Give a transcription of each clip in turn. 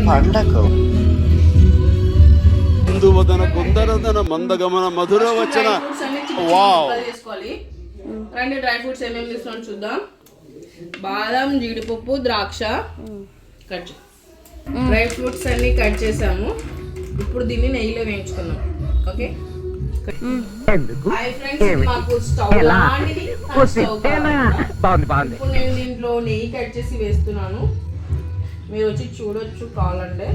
పండగ కుందువదన కుందరదన మందగమన మధుర వచన. వావ్. రండి డ్రై ఫ్రూట్స్ ఏమేమి తీసుకున్నాం చూద్దాం. బాదం, జీడిపప్పు, ద్రాక్ష కట్ డ్రై ఫ్రూట్స్ అన్ని కట్ చేసాము. ఇప్పుడు దీన్ని నెయ్యిలో వేయించుకున్నాం. ఓకే. హాయ్ ఫ్రెండ్స్, మాకు స్టవ్ లాంటిది ఇప్పుడు నేను దీంట్లో నెయ్యి కట్ చేసి వేస్తున్నాను. మీరు వచ్చి చూడొచ్చు కావాలంటే.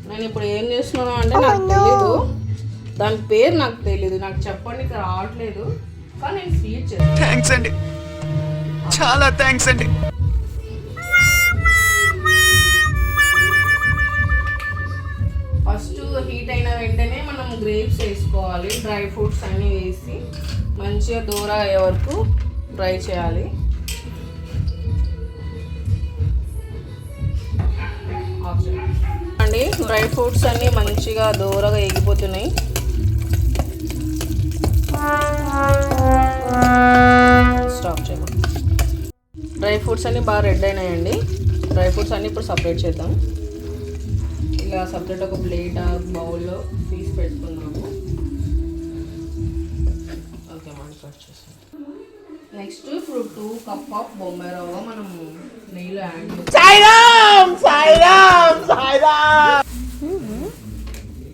నేను ఇప్పుడు ఏం చేస్తున్నాను అంటే నాకు తెలీదు, దాని పేరు నాకు తెలీదు, నాకు చెప్పండి, ఇక్కడ రావట్లేదు. కానీ నేను స్వీట్ చేస్తాను. థ్యాంక్స్ అండి, చాలా థ్యాంక్స్ అండి. ఫస్ట్ హీట్ అయిన వెంటనే మనం గ్రేప్స్ వేసుకోవాలి. డ్రై ఫ్రూట్స్ అన్నీ వేసి మంచిగా దూర అయ్యే వరకు ఫ్రై చేయాలి. అండి డ్రై ఫ్రూట్స్ అన్నీ మంచిగా దూరగా ఎగిపోతున్నాయి. స్టాప్ చేద్దాం. డ్రై ఫ్రూట్స్ అన్నీ బాగా రెడ్ అయినాయండి. డ్రై ఫ్రూట్స్ అన్నీ ఇప్పుడు సపరేట్ చేద్దాం. ఇలా సపరేట్ ఒక ప్లేట్ బౌల్లో తీసి పెట్టుకున్నాము. ఓకే, మనం కట్ చేస్తాం. నెక్స్ట్ ఇప్పుడు 2 కప్ ఆఫ్ బొంబాయి రవ్వ మనం నెయ్యిలో యాడ్ చేస్తాం.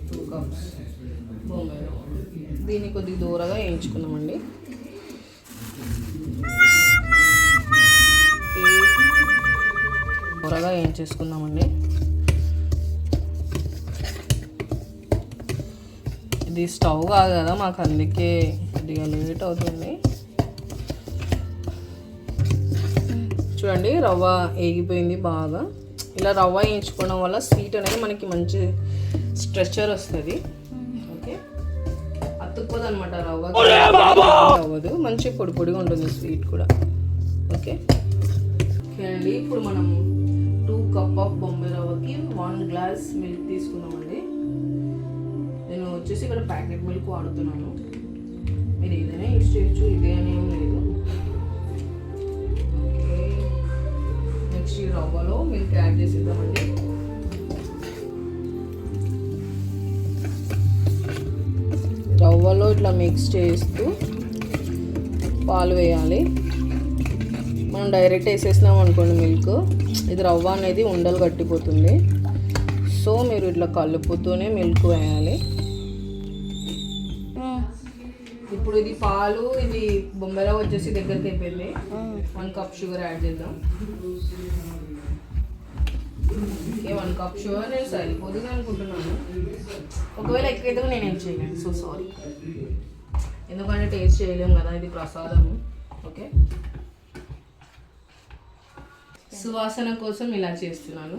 2 కప్స్ బొంబాయి రవ్వ. దీన్ని కొద్దిగా దూరగా వేయించుకున్నామండి. దూరగా వేయించేసుకుందామండి. ఇది స్టవ్ కాదు కదా మాకు, అందుకే కొద్దిగా లేట్ అవుతుంది. చూడండి రవ్వ వేగిపోయింది బాగా. ఇలా రవ్వ వేయించుకోవడం వల్ల స్వీట్ అనేది మనకి మంచి స్ట్రెచర్ వస్తుంది. ఓకే, అతుక్కోదు అనమాట రవ్వ, అవ్వదు, మంచి పొడి పొడిగా ఉంటుంది స్వీట్ కూడా. ఓకే ఓకే అండి, ఇప్పుడు మనం 2 కప్ ఆఫ్ బొంబాయి రవ్వకి 1 గ్లాస్ మిల్క్ తీసుకున్నామండి. నేను వచ్చేసి ఇక్కడ ప్యాకెట్ మిల్క్ వాడుతున్నాను. మీరు ఏదైనా యూజ్ చేయొచ్చు, ఇదే అని ఏం లేదు. ఓకే, నెక్స్ట్ ఈ రవ్వలో మిల్క్ యాడ్ చేసేద్దామండి. రవ్వలో ఇట్లా మిక్స్ చేస్తూ పాలు వేయాలి. మనం డైరెక్ట్ వేసేసినాం అనుకోండి మిల్క్, ఇది రవ్వ అనేది ఉండలు కట్టిపోతుంది. సో మీరు ఇట్లా కలుపుతూనే మిల్క్ వేయాలి. ఇప్పుడు ఇది పాలు, ఇది బొంబాయి రవ్వ వచ్చేసి దగ్గరికి అయిపోయింది. 1 కప్ షుగర్ యాడ్ చేద్దాం. ఓకే, 1 కప్ షుగర్ నేను సరిపోతుంది అనుకుంటున్నాను. ఒకవేళ ఎక్కువైతే నేను ఏం చేయలేను, సో సారీ. ఎందుకంటే టేస్ట్ చేయలేము కదా, ఇది ప్రసాదము. ఓకే, సువాసన కోసం ఇలా చేస్తున్నాను.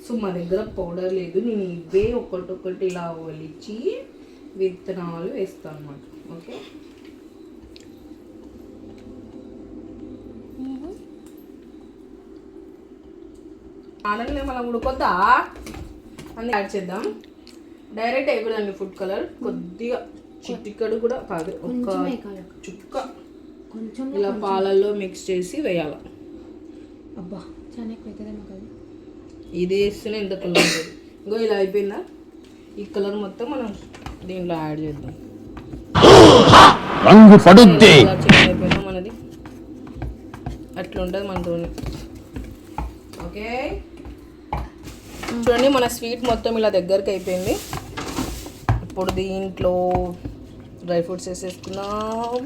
సో మా దగ్గర పౌడర్ లేదు, నేను ఇవే ఒక్కొక్కటి ఇలా ఒలిచి విత్తనాలు వేస్తాను అన్నమాట. ఓకే, ఆడలే మనం ఉడుకొద్దా అన్నీ యాడ్ చేద్దాం. డైరెక్ట్ అయిపోయిందండి ఫుడ్ కలర్. కొద్దిగా చిటికడు కూడా కాదు, ఒక చుక్క ఇలా పాలల్లో మిక్స్ చేసి వేయాలి. అబ్బా చాలా ఎక్కువైతుందేమో కదా, ఇది వేస్తేనే ఎంత కలర్ ఉంటుంది. ఇంకో ఇలా అయిపోయిందా, ఈ కలర్ మొత్తం మనం దీంట్లో యాడ్ చేద్దాం. అయిపోయిందా మనది, అట్లా ఉంటుంది మనతో. ఓకే చూడండి, మన స్వీట్ మొత్తం ఇలా దగ్గరికి అయిపోయింది. ఇప్పుడు దీంట్లో డ్రై ఫ్రూట్స్ వేసేసుకున్నాం.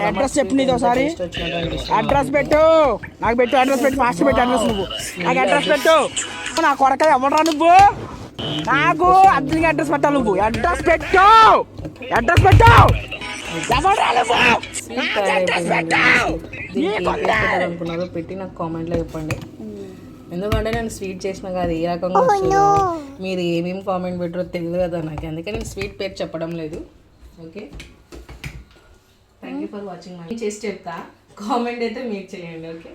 అడ్రస్ చెప్పు, నీది ఒకసారి అడ్రస్ పెట్టు, నాకు పెట్టు అడ్రస్ పెట్టు, ఫాస్ట్ పెట్టు అడ్రస్. నువ్వు నాకు అడ్రస్ పెట్టు. నా కొరక ఎవడరా నువ్వు, నాకు అర్జున్గా అడ్రస్ పెట్టాలి. నువ్వు అడ్రస్ పెట్టు, అడ్రస్ పెట్టు. అనుకున్నారో పెట్టి నాకు కామెంట్లో చెప్పండి. ఎందుకంటే నేను స్వీట్ చేసినా కాదు ఏ రకంగా వస్తుందో, మీరు ఏమేమి కామెంట్ పెట్టారో తెలియదు కదా నాకు, అందుకే నేను స్వీట్ పేరు చెప్పడం లేదు. Okay, thank you for watching. చేసి చెప్తా, కామెంట్ అయితే మీరు చేయండి. ఓకే.